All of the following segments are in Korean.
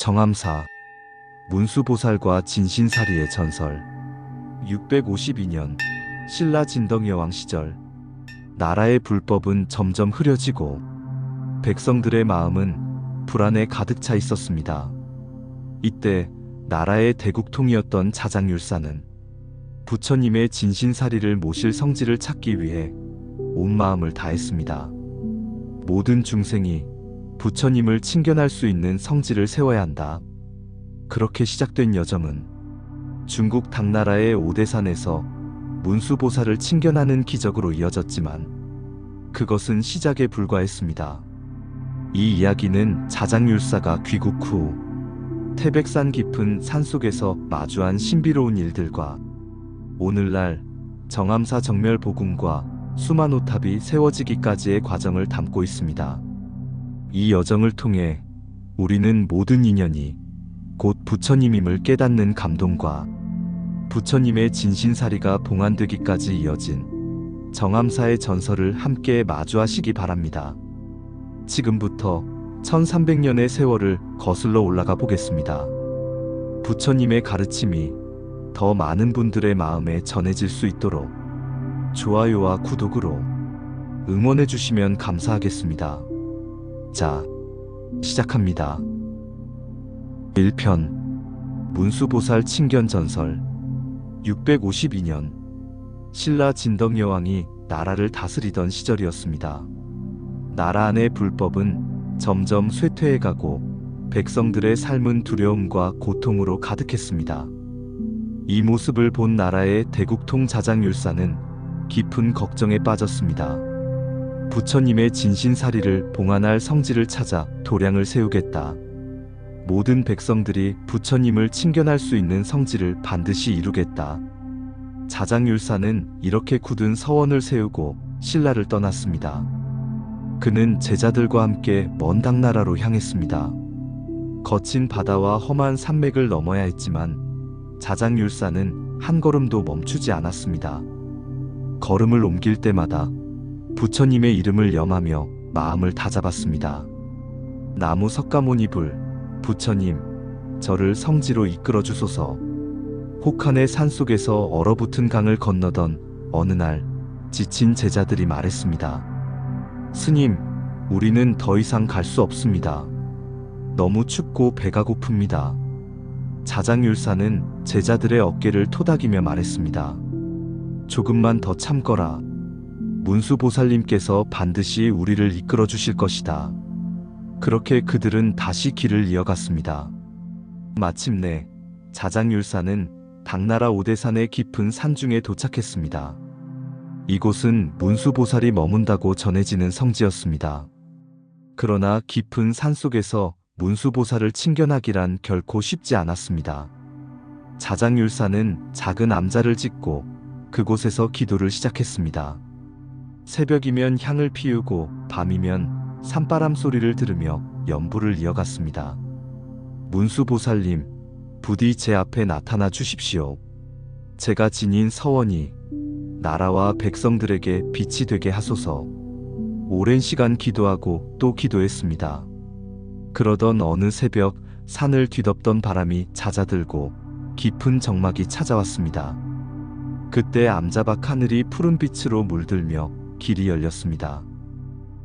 정암사, 문수보살과 진신사리의 전설. 652년 신라 진덕여왕 시절, 나라의 불법은 점점 흐려지고 백성들의 마음은 불안에 가득 차 있었습니다. 이때 나라의 대국통이었던 자장율사는 부처님의 진신사리를 모실 성지를 찾기 위해 온 마음을 다했습니다. 모든 중생이 부처님을 친견할 수 있는 성지를 세워야 한다. 그렇게 시작된 여정은 중국 당나라의 오대산에서 문수보살을 친견하는 기적으로 이어졌지만 그것은 시작에 불과했습니다. 이 이야기는 자장율사가 귀국 후 태백산 깊은 산속에서 마주한 신비로운 일들과 오늘날 정암사 정멸복음과 수만호탑이 세워지기까지의 과정을 담고 있습니다. 이 여정을 통해 우리는 모든 인연이 곧 부처님임을 깨닫는 감동과 부처님의 진신사리가 봉안되기까지 이어진 정암사의 전설을 함께 마주하시기 바랍니다. 지금부터 1300년의 세월을 거슬러 올라가 보겠습니다. 부처님의 가르침이 더 많은 분들의 마음에 전해질 수 있도록 좋아요와 구독으로 응원해 주시면 감사하겠습니다. 자, 시작합니다. 1편 문수보살 친견 전설. 652년 신라 진덕여왕이 나라를 다스리던 시절이었습니다. 나라 안의 불법은 점점 쇠퇴해가고 백성들의 삶은 두려움과 고통으로 가득했습니다. 이 모습을 본 나라의 대국통 자장율사는 깊은 걱정에 빠졌습니다. 부처님의 진신사리를 봉안할 성지를 찾아 도량을 세우겠다. 모든 백성들이 부처님을 친견할 수 있는 성지를 반드시 이루겠다. 자장율사는 이렇게 굳은 서원을 세우고 신라를 떠났습니다. 그는 제자들과 함께 먼 당나라로 향했습니다. 거친 바다와 험한 산맥을 넘어야 했지만 자장율사는 한 걸음도 멈추지 않았습니다. 걸음을 옮길 때마다 부처님의 이름을 염하며 마음을 다잡았습니다. 나무 석가모니불, 부처님, 저를 성지로 이끌어 주소서. 혹한의 산속에서 얼어붙은 강을 건너던 어느 날 지친 제자들이 말했습니다. 스님, 우리는 더 이상 갈 수 없습니다. 너무 춥고 배가 고픕니다. 자장율사는 제자들의 어깨를 토닥이며 말했습니다. 조금만 더 참거라. 문수보살님께서 반드시 우리를 이끌어 주실 것이다. 그렇게 그들은 다시 길을 이어갔습니다. 마침내 자장율사는 당나라 오대산의 깊은 산중에 도착했습니다. 이곳은 문수보살이 머문다고 전해지는 성지였습니다. 그러나 깊은 산속에서 문수보살을 친견하기란 결코 쉽지 않았습니다. 자장율사는 작은 암자를 짓고 그곳에서 기도를 시작했습니다. 새벽이면 향을 피우고 밤이면 산바람 소리를 들으며 연부를 이어갔습니다. 문수보살님, 부디 제 앞에 나타나 주십시오. 제가 지닌 서원이 나라와 백성들에게 빛이 되게 하소서. 오랜 시간 기도하고 또 기도했습니다. 그러던 어느 새벽 산을 뒤덮던 바람이 잦아들고 깊은 정막이 찾아왔습니다. 그때 암자박 하늘이 푸른 빛으로 물들며 길이 열렸습니다.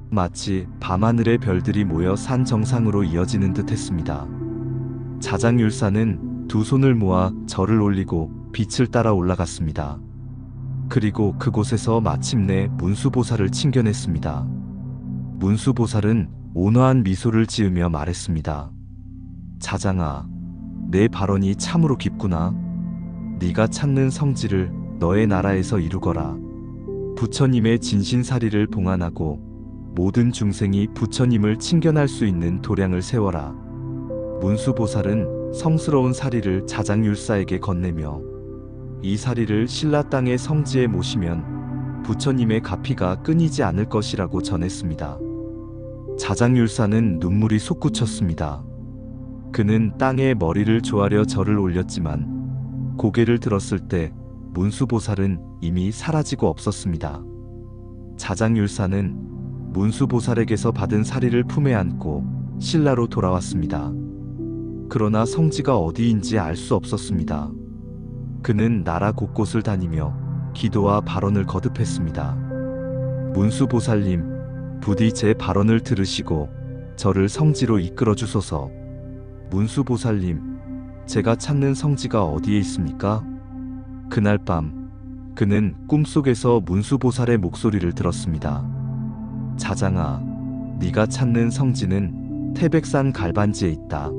마치 밤하늘의 별들이 모여 산 정상으로 이어지는 듯 했습니다. 자장율사는 두 손을 모아 절을 올리고 빛을 따라 올라갔습니다. 그리고 그곳에서 마침내 문수보살을 친견했습니다. 문수보살은 온화한 미소를 지으며 말했습니다. 자장아, 내 발언이 참으로 깊구나. 네가 찾는 성지를 너의 나라에서 이루거라. 부처님의 진신사리를 봉안하고 모든 중생이 부처님을 친견할 수 있는 도량을 세워라. 문수보살은 성스러운 사리를 자장율사에게 건네며 이 사리를 신라 땅의 성지에 모시면 부처님의 가피가 끊이지 않을 것이라고 전했습니다. 자장율사는 눈물이 솟구쳤습니다. 그는 땅에 머리를 조아려 절을 올렸지만 고개를 들었을 때 문수보살은 이미 사라지고 없었습니다. 자장율사는 문수보살에게서 받은 사리를 품에 안고 신라로 돌아왔습니다. 그러나 성지가 어디인지 알 수 없었습니다. 그는 나라 곳곳을 다니며 기도와 발언을 거듭했습니다. 문수보살님, 부디 제 발언을 들으시고 저를 성지로 이끌어 주소서. 문수보살님, 제가 찾는 성지가 어디에 있습니까? 그날 밤 그는 꿈속에서 문수보살의 목소리를 들었습니다. 자장아, 네가 찾는 성지는 태백산 갈반지에 있다.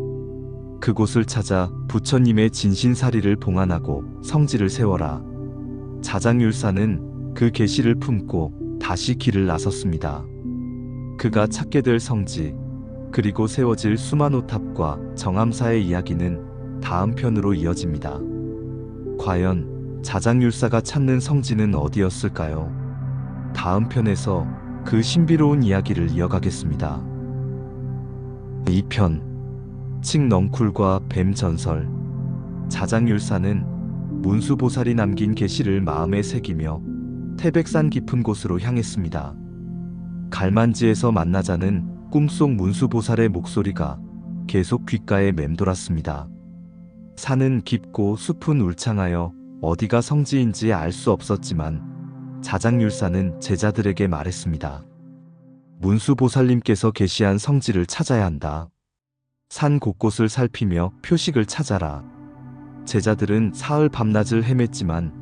그곳을 찾아 부처님의 진신사리를 봉안하고 성지를 세워라. 자장율사는 그 계시를 품고 다시 길을 나섰습니다. 그가 찾게 될 성지, 그리고 세워질 수마노탑과 정암사의 이야기는 다음 편으로 이어집니다. 과연 자장율사가 찾는 성지는 어디였을까요? 다음 편에서 그 신비로운 이야기를 이어가겠습니다. 2편 칡넝쿨과 뱀 전설. 자장율사는 문수보살이 남긴 계시를 마음에 새기며 태백산 깊은 곳으로 향했습니다. 갈만지에서 만나자는 꿈속 문수보살의 목소리가 계속 귓가에 맴돌았습니다. 산은 깊고 숲은 울창하여 어디가 성지인지 알 수 없었지만 자장율사는 제자들에게 말했습니다. 문수보살님께서 계시한 성지를 찾아야 한다. 산 곳곳을 살피며 표식을 찾아라. 제자들은 사흘 밤낮을 헤맸지만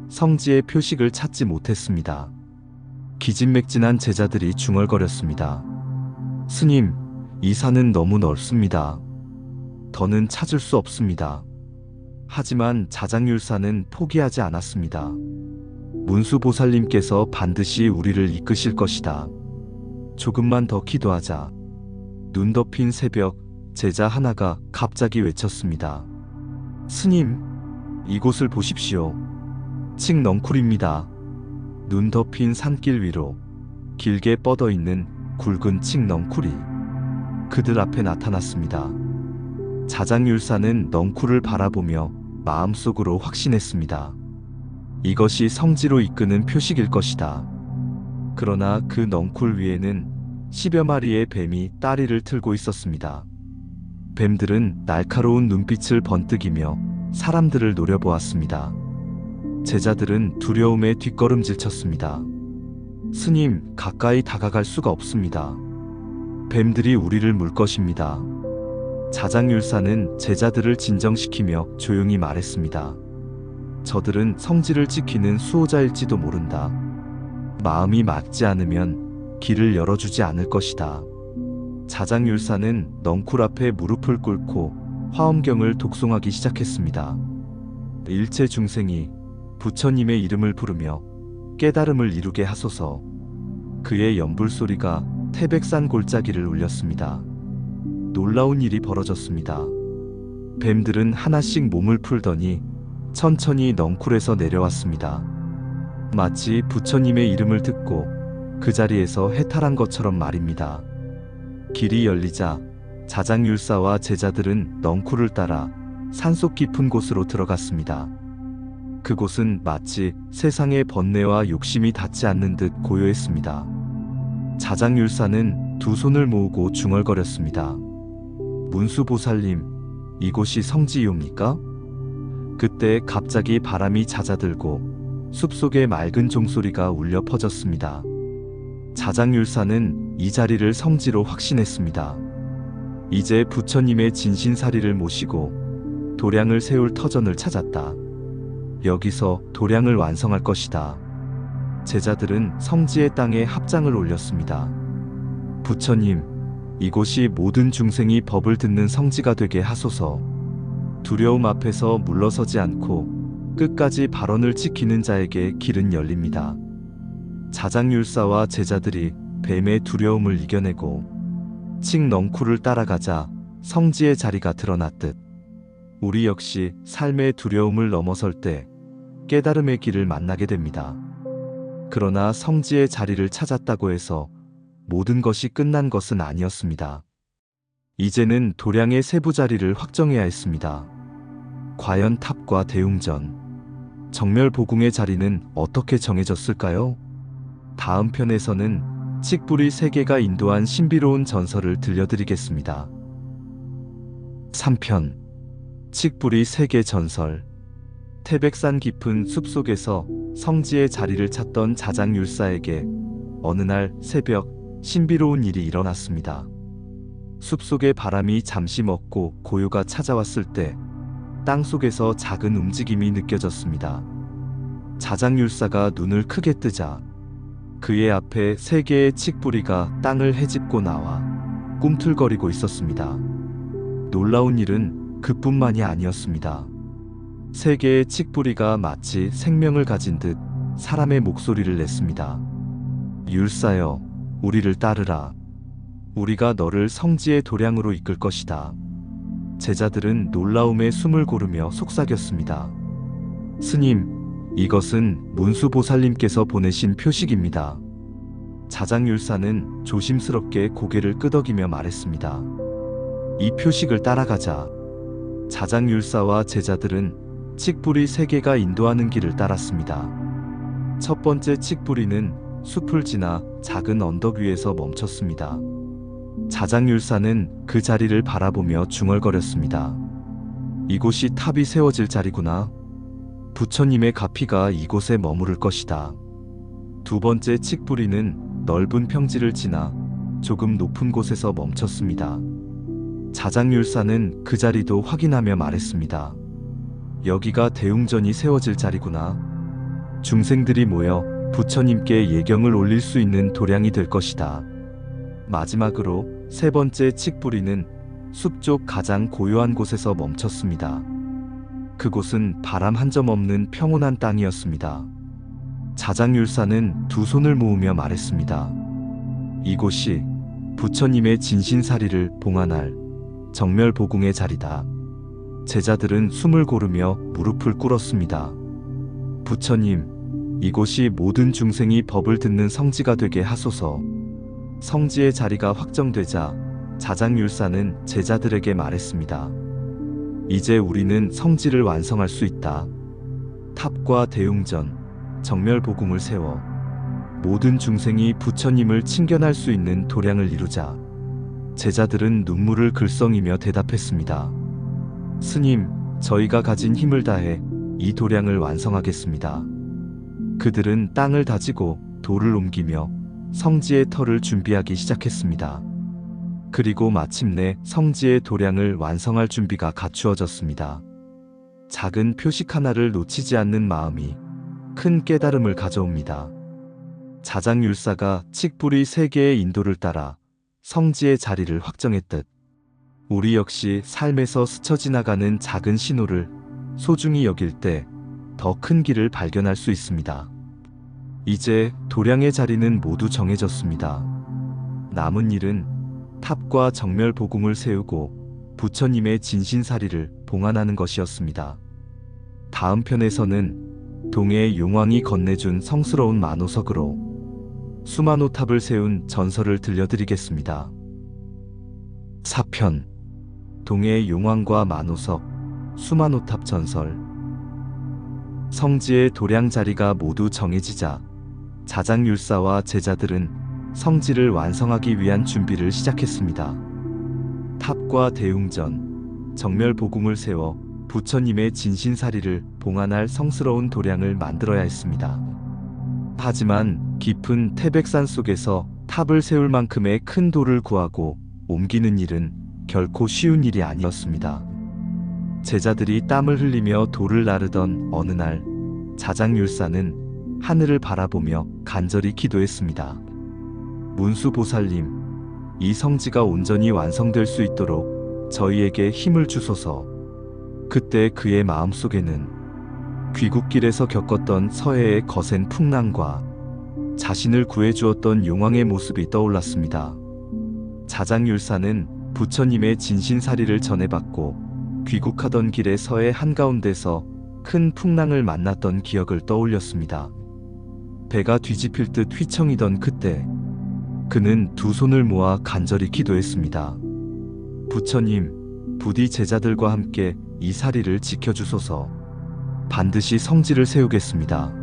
성지의 표식을 찾지 못했습니다. 기진맥진한 제자들이 중얼거렸습니다. 스님, 이 산은 너무 넓습니다. 더는 찾을 수 없습니다. 하지만 자장율사는 포기하지 않았습니다. 문수보살님께서 반드시 우리를 이끄실 것이다. 조금만 더 기도하자. 눈 덮인 새벽, 제자 하나가 갑자기 외쳤습니다. 스님, 이곳을 보십시오. 칡넝쿨입니다. 눈 덮인 산길 위로 길게 뻗어 있는 굵은 칡넝쿨이 그들 앞에 나타났습니다. 자장율사는 넝쿨을 바라보며 마음속으로 확신했습니다. 이것이 성지로 이끄는 표식일 것이다. 그러나 그 넝쿨 위에는 10여 마리의 뱀이 따리를 틀고 있었습니다. 뱀들은 날카로운 눈빛을 번뜩이며 사람들을 노려보았습니다. 제자들은 두려움에 뒷걸음질 쳤습니다. 스님, 가까이 다가갈 수가 없습니다. 뱀들이 우리를 물 것입니다. 자장율사는 제자들을 진정시키며 조용히 말했습니다. 저들은 성지를 지키는 수호자일지도 모른다. 마음이 맞지 않으면 길을 열어주지 않을 것이다. 자장율사는 넝쿨 앞에 무릎을 꿇고 화엄경을 독송하기 시작했습니다. 일체 중생이 부처님의 이름을 부르며 깨달음을 이루게 하소서. 그의 연불소리가 태백산 골짜기를 울렸습니다. 놀라운 일이 벌어졌습니다. 뱀들은 하나씩 몸을 풀더니 천천히 넝쿨에서 내려왔습니다. 마치 부처님의 이름을 듣고 그 자리에서 해탈한 것처럼 말입니다. 길이 열리자 자장율사와 제자들은 넝쿨을 따라 산속 깊은 곳으로 들어갔습니다. 그곳은 마치 세상의 번뇌와 욕심이 닿지 않는 듯 고요했습니다. 자장율사는 두 손을 모으고 중얼거렸습니다. 문수보살님, 이곳이 성지이옵니까? 그때 갑자기 바람이 잦아들고 숲속의 맑은 종소리가 울려 퍼졌습니다. 자장율사는 이 자리를 성지로 확신했습니다. 이제 부처님의 진신사리를 모시고 도량을 세울 터전을 찾았다. 여기서 도량을 완성할 것이다. 제자들은 성지의 땅에 합장을 올렸습니다. 부처님, 이곳이 모든 중생이 법을 듣는 성지가 되게 하소서. 두려움 앞에서 물러서지 않고 끝까지 발언을 지키는 자에게 길은 열립니다. 자장율사와 제자들이 뱀의 두려움을 이겨내고 칡넝쿨을 따라가자 성지의 자리가 드러났듯 우리 역시 삶의 두려움을 넘어설 때 깨달음의 길을 만나게 됩니다. 그러나 성지의 자리를 찾았다고 해서 모든 것이 끝난 것은 아니었습니다. 이제는 도량의 세부 자리를 확정해야 했습니다. 과연 탑과 대웅전, 정멸보궁의 자리는 어떻게 정해졌을까요? 다음 편에서는 칡뿌리 3개가 인도한 신비로운 전설을 들려드리겠습니다. 3편 칡뿌리 세계 전설. 태백산 깊은 숲속에서 성지의 자리를 찾던 자장율사에게 어느 날 새벽 신비로운 일이 일어났습니다. 숲속의 바람이 잠시 멎고 고요가 찾아왔을 때 땅속에서 작은 움직임이 느껴졌습니다. 자장율사가 눈을 크게 뜨자 그의 앞에 세 개의 칡뿌리가 땅을 헤집고 나와 꿈틀거리고 있었습니다. 놀라운 일은 그뿐만이 아니었습니다. 세 개의 칡뿌리가 마치 생명을 가진 듯 사람의 목소리를 냈습니다. 율사여, 우리를 따르라. 우리가 너를 성지의 도량으로 이끌 것이다. 제자들은 놀라움에 숨을 고르며 속삭였습니다. 스님, 이것은 문수보살님께서 보내신 표식입니다. 자장율사는 조심스럽게 고개를 끄덕이며 말했습니다. 이 표식을 따라가자. 자장율사와 제자들은 칡뿌리 세 개가 인도하는 길을 따랐습니다. 첫 번째 칡뿌리는 숲을 지나 작은 언덕 위에서 멈췄습니다. 자장율사는 그 자리를 바라보며 중얼거렸습니다. 이곳이 탑이 세워질 자리구나. 부처님의 가피가 이곳에 머무를 것이다. 두 번째 칡뿌리는 넓은 평지를 지나 조금 높은 곳에서 멈췄습니다. 자장율사는 그 자리도 확인하며 말했습니다. 여기가 대웅전이 세워질 자리구나. 중생들이 모여 부처님께 예경을 올릴 수 있는 도량이 될 것이다. 마지막으로 세 번째 칡뿌리는 숲 쪽 가장 고요한 곳에서 멈췄습니다. 그곳은 바람 한 점 없는 평온한 땅이었습니다. 자장율사는 두 손을 모으며 말했습니다. 이곳이 부처님의 진신사리를 봉안할 정멸보궁의 자리다. 제자들은 숨을 고르며 무릎을 꿇었습니다. 부처님, 이곳이 모든 중생이 법을 듣는 성지가 되게 하소서. 성지의 자리가 확정되자 자장율사는 제자들에게 말했습니다. 이제 우리는 성지를 완성할 수 있다. 탑과 대웅전, 정멸보궁을 세워 모든 중생이 부처님을 친견할 수 있는 도량을 이루자. 제자들은 눈물을 글썽이며 대답했습니다. 스님, 저희가 가진 힘을 다해 이 도량을 완성하겠습니다. 그들은 땅을 다지고 돌을 옮기며 성지의 터를 준비하기 시작했습니다. 그리고 마침내 성지의 도량을 완성할 준비가 갖추어졌습니다. 작은 표식 하나를 놓치지 않는 마음이 큰 깨달음을 가져옵니다. 자장율사가 칡뿌리 세 개의 인도를 따라 성지의 자리를 확정했듯 우리 역시 삶에서 스쳐 지나가는 작은 신호를 소중히 여길 때 더 큰 길을 발견할 수 있습니다. 이제 도량의 자리는 모두 정해졌습니다. 남은 일은 탑과 정멸보궁을 세우고 부처님의 진신사리를 봉안하는 것이었습니다. 다음 편에서는 동해의 용왕이 건네준 성스러운 만호석으로 수만호탑을 세운 전설을 들려드리겠습니다. 4편 동해의 용왕과 만호석, 수만호탑 전설. 성지의 도량 자리가 모두 정해지자 자장율사와 제자들은 성지를 완성하기 위한 준비를 시작했습니다. 탑과 대웅전, 정멸보궁을 세워 부처님의 진신사리를 봉안할 성스러운 도량을 만들어야 했습니다. 하지만 깊은 태백산 속에서 탑을 세울 만큼의 큰 돌을 구하고 옮기는 일은 결코 쉬운 일이 아니었습니다. 제자들이 땀을 흘리며 돌을 나르던 어느 날 자장율사는 하늘을 바라보며 간절히 기도했습니다. 문수보살님, 이 성지가 온전히 완성될 수 있도록 저희에게 힘을 주소서. 그때 그의 마음속에는 귀국길에서 겪었던 서해의 거센 풍랑과 자신을 구해주었던 용왕의 모습이 떠올랐습니다. 자장율사는 부처님의 진신사리를 전해받고 귀국하던 길의 서해 한가운데서 큰 풍랑을 만났던 기억을 떠올렸습니다. 배가 뒤집힐 듯 휘청이던 그때 그는 두 손을 모아 간절히 기도했습니다. 부처님, 부디 제자들과 함께 이 사리를 지켜주소서. 반드시 성지를 세우겠습니다.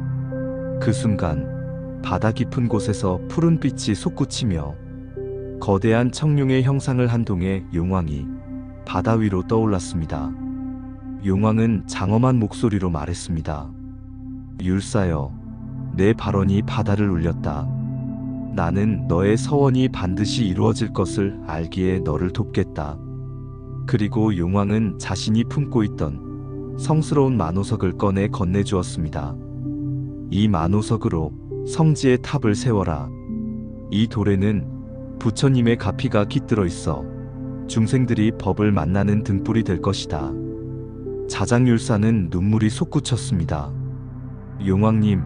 그 순간 바다 깊은 곳에서 푸른 빛이 솟구치며 거대한 청룡의 형상을 한 동의 용왕이 바다 위로 떠올랐습니다. 용왕은 장엄한 목소리로 말했습니다. 율사여, 내 발언이 바다를 울렸다. 나는 너의 서원이 반드시 이루어질 것을 알기에 너를 돕겠다. 그리고 용왕은 자신이 품고 있던 성스러운 만호석을 꺼내 건네주었습니다. 이 만호석으로 성지의 탑을 세워라. 이 돌에는 부처님의 가피가 깃들어 있어 중생들이 법을 만나는 등불이 될 것이다. 자장율사는 눈물이 솟구쳤습니다. 용왕님,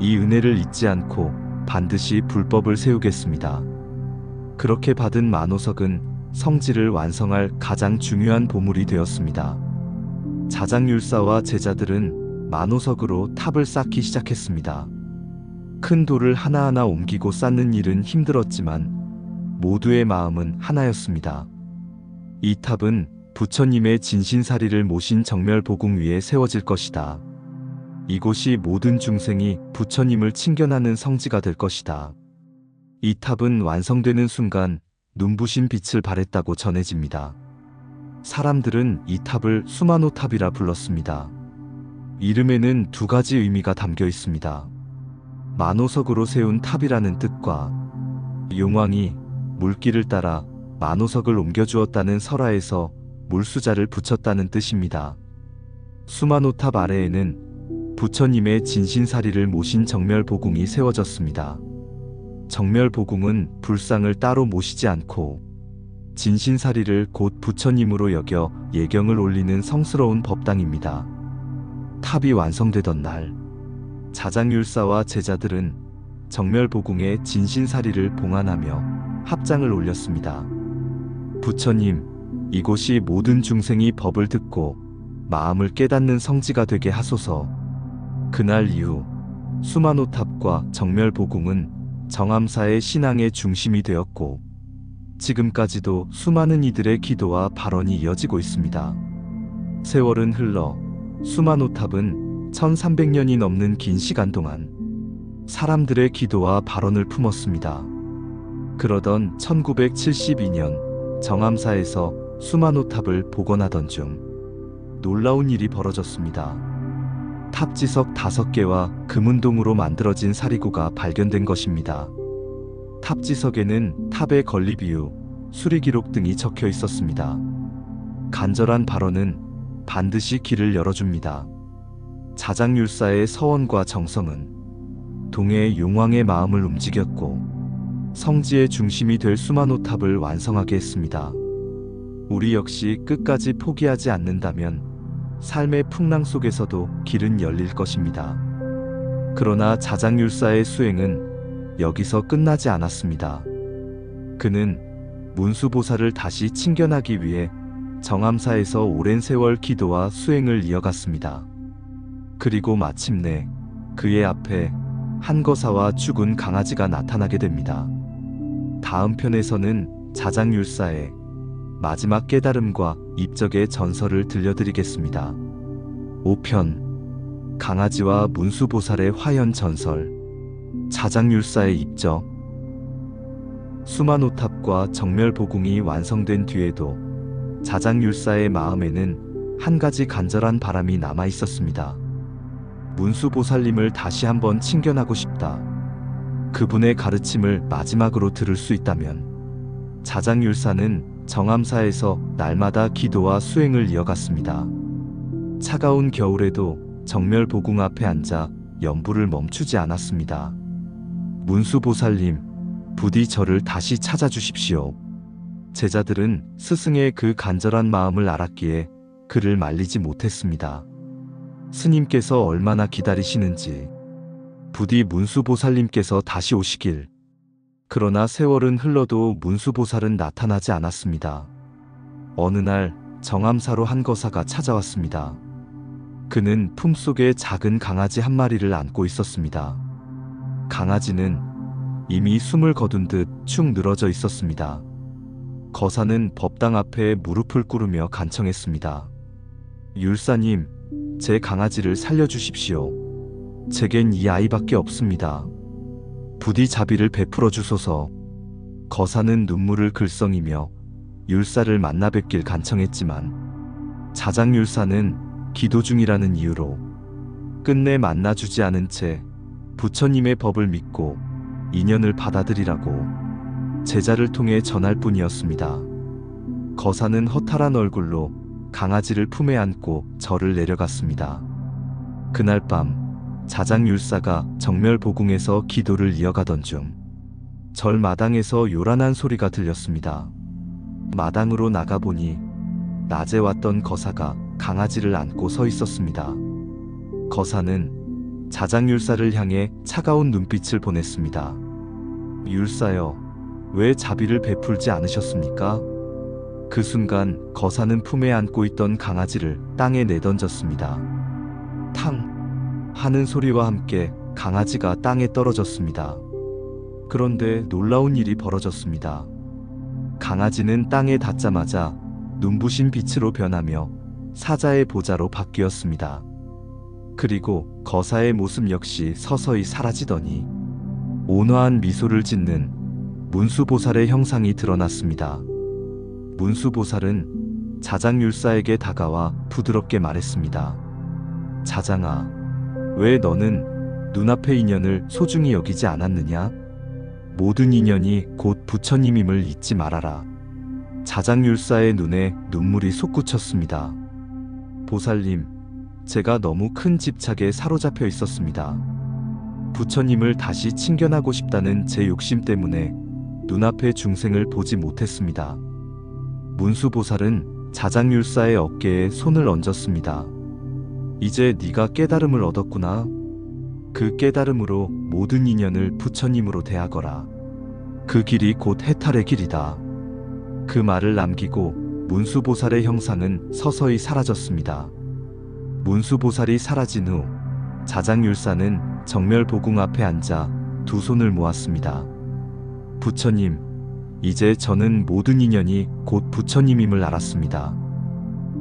이 은혜를 잊지 않고 반드시 불법을 세우겠습니다. 그렇게 받은 만호석은 성지를 완성할 가장 중요한 보물이 되었습니다. 자장율사와 제자들은 만호석으로 탑을 쌓기 시작했습니다. 큰 돌을 하나하나 옮기고 쌓는 일은 힘들었지만 모두의 마음은 하나였습니다. 이 탑은 부처님의 진신사리를 모신 정멸보궁 위에 세워질 것이다. 이곳이 모든 중생이 부처님을 친견하는 성지가 될 것이다. 이 탑은 완성되는 순간 눈부신 빛을 발했다고 전해집니다. 사람들은 이 탑을 수마노탑이라 불렀습니다. 이름에는 두 가지 의미가 담겨 있습니다. 만호석으로 세운 탑이라는 뜻과 용왕이 물길을 따라 만호석을 옮겨주었다는 설화에서 물수자를 붙였다는 뜻입니다. 수마노탑 아래에는 부처님의 진신사리를 모신 정멸보궁이 세워졌습니다. 정멸보궁은 불상을 따로 모시지 않고 진신사리를 곧 부처님으로 여겨 예경을 올리는 성스러운 법당입니다. 탑이 완성되던 날, 자장율사와 제자들은 정멸보궁에 진신사리를 봉안하며 합장을 올렸습니다. 부처님, 이곳이 모든 중생이 법을 듣고 마음을 깨닫는 성지가 되게 하소서. 그날 이후 수마노탑과 정멸보궁은 정암사의 신앙의 중심이 되었고 지금까지도 수많은 이들의 기도와 발언이 이어지고 있습니다. 세월은 흘러 수마노탑은 1300년이 넘는 긴 시간 동안 사람들의 기도와 발언을 품었습니다. 그러던 1972년 정암사에서 수마노탑을 복원하던 중 놀라운 일이 벌어졌습니다. 탑지석 5개와 금운동으로 만들어진 사리고가 발견된 것입니다. 탑지석에는 탑의 건립 이유, 수리 기록 등이 적혀 있었습니다. 간절한 발언은 반드시 길을 열어줍니다. 자장율사의 서원과 정성은 동해의 용왕의 마음을 움직였고 성지의 중심이 될 수마노탑을 완성하게 했습니다. 우리 역시 끝까지 포기하지 않는다면 삶의 풍랑 속에서도 길은 열릴 것입니다. 그러나 자장율사의 수행은 여기서 끝나지 않았습니다. 그는 문수보살을 다시 친견하기 위해 정암사에서 오랜 세월 기도와 수행을 이어갔습니다. 그리고 마침내 그의 앞에 한거사와 죽은 강아지가 나타나게 됩니다. 다음 편에서는 자장율사의 마지막 깨달음과 입적의 전설을 들려드리겠습니다. 5편 강아지와 문수보살의 화연 전설. 자장율사의 입적. 수마노탑과 정멸보궁이 완성된 뒤에도 자장율사의 마음에는 한 가지 간절한 바람이 남아 있었습니다. 문수보살님을 다시 한번 친견하고 싶다. 그분의 가르침을 마지막으로 들을 수 있다면. 자장율사는 정암사에서 날마다 기도와 수행을 이어갔습니다. 차가운 겨울에도 정멸보궁 앞에 앉아 연부를 멈추지 않았습니다. 문수보살님, 부디 저를 다시 찾아주십시오. 제자들은 스승의 그 간절한 마음을 알았기에 그를 말리지 못했습니다. 스님께서 얼마나 기다리시는지, 부디 문수보살님께서 다시 오시길. 그러나 세월은 흘러도 문수보살은 나타나지 않았습니다. 어느 날 정암사로 한거사가 찾아왔습니다. 그는 품속에 작은 강아지 한 마리를 안고 있었습니다. 강아지는 이미 숨을 거둔 듯 축 늘어져 있었습니다. 거사는 법당 앞에 무릎을 꿇으며 간청했습니다. 율사님, 제 강아지를 살려주십시오. 제겐 이 아이밖에 없습니다. 부디 자비를 베풀어 주소서. 거사는 눈물을 글썽이며 율사를 만나 뵙길 간청했지만 자장율사는 기도 중이라는 이유로 끝내 만나주지 않은 채 부처님의 법을 믿고 인연을 받아들이라고 제자를 통해 전할 뿐이었습니다. 거사는 허탈한 얼굴로 강아지를 품에 안고 절을 내려갔습니다. 그날 밤 자장율사가 정멸보궁에서 기도를 이어가던 중 절 마당에서 요란한 소리가 들렸습니다. 마당으로 나가보니 낮에 왔던 거사가 강아지를 안고 서 있었습니다. 거사는 자장율사를 향해 차가운 눈빛을 보냈습니다. 율사여, 왜 자비를 베풀지 않으셨습니까? 그 순간 거사는 품에 안고 있던 강아지를 땅에 내던졌습니다. 탕! 하는 소리와 함께 강아지가 땅에 떨어졌습니다. 그런데 놀라운 일이 벌어졌습니다. 강아지는 땅에 닿자마자 눈부신 빛으로 변하며 사자의 보자로 바뀌었습니다. 그리고 거사의 모습 역시 서서히 사라지더니 온화한 미소를 짓는 문수보살의 형상이 드러났습니다. 문수보살은 자장율사에게 다가와 부드럽게 말했습니다. 자장아, 왜 너는 눈앞의 인연을 소중히 여기지 않았느냐? 모든 인연이 곧 부처님임을 잊지 말아라. 자장율사의 눈에 눈물이 솟구쳤습니다. 보살님, 제가 너무 큰 집착에 사로잡혀 있었습니다. 부처님을 다시 친견하고 싶다는 제 욕심 때문에 눈앞의 중생을 보지 못했습니다. 문수보살은 자장율사의 어깨에 손을 얹었습니다. 이제 네가 깨달음을 얻었구나. 그 깨달음으로 모든 인연을 부처님으로 대하거라. 그 길이 곧 해탈의 길이다. 그 말을 남기고 문수보살의 형상은 서서히 사라졌습니다. 문수보살이 사라진 후 자장율사는 정멸보궁 앞에 앉아 두 손을 모았습니다. 부처님, 이제 저는 모든 인연이 곧 부처님임을 알았습니다.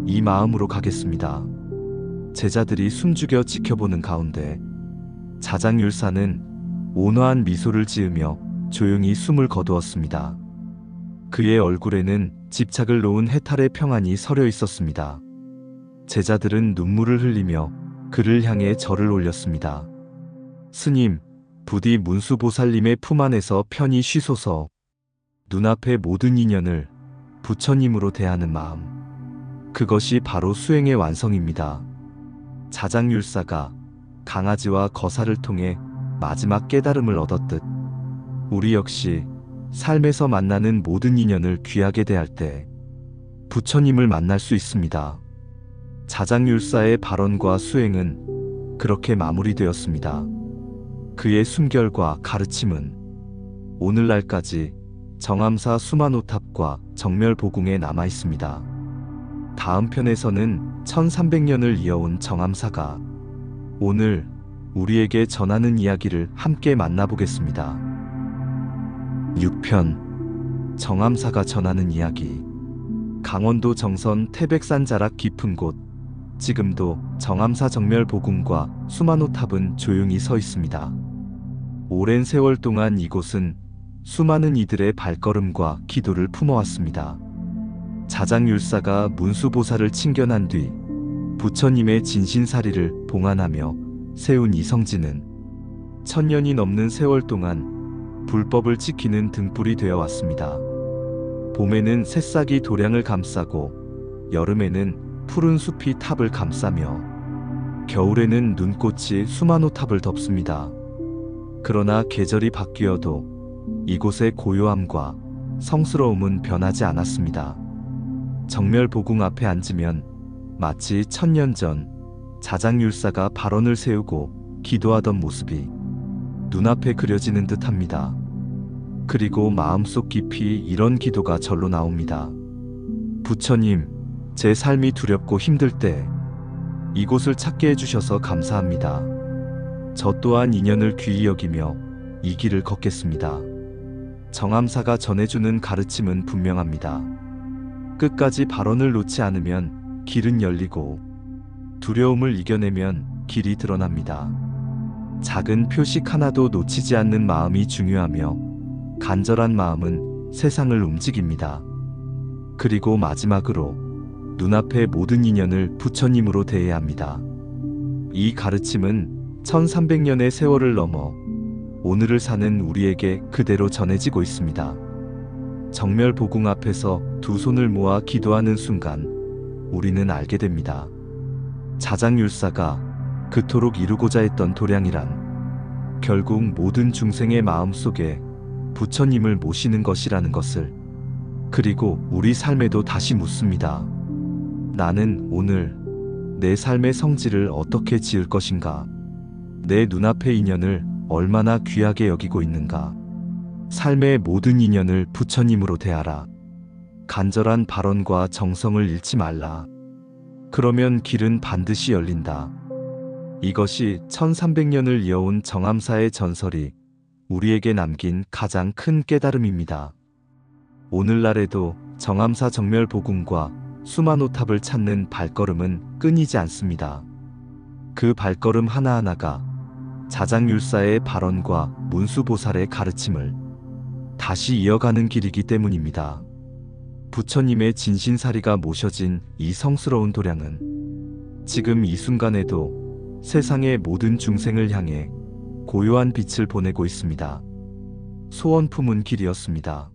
이 마음으로 가겠습니다. 제자들이 숨죽여 지켜보는 가운데 자장율사는 온화한 미소를 지으며 조용히 숨을 거두었습니다. 그의 얼굴에는 집착을 놓은 해탈의 평안이 서려 있었습니다. 제자들은 눈물을 흘리며 그를 향해 절을 올렸습니다. 스님, 부디 문수보살님의 품 안에서 편히 쉬소서. 눈앞의 모든 인연을 부처님으로 대하는 마음, 그것이 바로 수행의 완성입니다. 자장율사가 강아지와 거사를 통해 마지막 깨달음을 얻었듯 우리 역시 삶에서 만나는 모든 인연을 귀하게 대할 때 부처님을 만날 수 있습니다. 자장율사의 발언과 수행은 그렇게 마무리되었습니다. 그의 숨결과 가르침은 오늘날까지 정암사 수만호탑과 정멸보궁에 남아 있습니다. 다음 편에서는 1300년을 이어온 정암사가 오늘 우리에게 전하는 이야기를 함께 만나보겠습니다. 6편 정암사가 전하는 이야기. 강원도 정선 태백산 자락 깊은 곳, 지금도 정암사 정멸보궁과 수만호탑은 조용히 서 있습니다. 오랜 세월 동안 이곳은 수많은 이들의 발걸음과 기도를 품어왔습니다. 자장율사가 문수보살을 친견한 뒤 부처님의 진신사리를 봉안하며 세운 이성지는 천년이 넘는 세월 동안 불법을 지키는 등불이 되어 왔습니다. 봄에는 새싹이 도량을 감싸고 여름에는 푸른 숲이 탑을 감싸며 겨울에는 눈꽃이 수만호탑을 덮습니다. 그러나 계절이 바뀌어도 이곳의 고요함과 성스러움은 변하지 않았습니다. 정멸보궁 앞에 앉으면 마치 천년 전 자장율사가 발언을 세우고 기도하던 모습이 눈앞에 그려지는 듯합니다. 그리고 마음속 깊이 이런 기도가 절로 나옵니다. 부처님, 제 삶이 두렵고 힘들 때 이곳을 찾게 해주셔서 감사합니다. 저 또한 인연을 귀히 여기며 이 길을 걷겠습니다. 정암사가 전해주는 가르침은 분명합니다. 끝까지 발언을 놓지 않으면 길은 열리고 두려움을 이겨내면 길이 드러납니다. 작은 표식 하나도 놓치지 않는 마음이 중요하며 간절한 마음은 세상을 움직입니다. 그리고 마지막으로 눈앞의 모든 인연을 부처님으로 대해야 합니다. 이 가르침은 1300년의 세월을 넘어 오늘을 사는 우리에게 그대로 전해지고 있습니다. 정멸보궁 앞에서 두 손을 모아 기도하는 순간 우리는 알게 됩니다. 자장율사가 그토록 이루고자 했던 도량이란 결국 모든 중생의 마음속에 부처님을 모시는 것이라는 것을. 그리고 우리 삶에도 다시 묻습니다. 나는 오늘 내 삶의 성질을 어떻게 지을 것인가? 내 눈앞의 인연을 얼마나 귀하게 여기고 있는가? 삶의 모든 인연을 부처님으로 대하라. 간절한 발언과 정성을 잃지 말라. 그러면 길은 반드시 열린다. 이것이 1300년을 이어온 정암사의 전설이 우리에게 남긴 가장 큰 깨달음입니다. 오늘날에도 정암사 정멸보궁과 수마노탑을 찾는 발걸음은 끊이지 않습니다. 그 발걸음 하나하나가 자장율사의 발언과 문수보살의 가르침을 다시 이어가는 길이기 때문입니다. 부처님의 진신사리가 모셔진 이 성스러운 도량은 지금 이 순간에도 세상의 모든 중생을 향해 고요한 빛을 보내고 있습니다. 소원 품은 길이었습니다.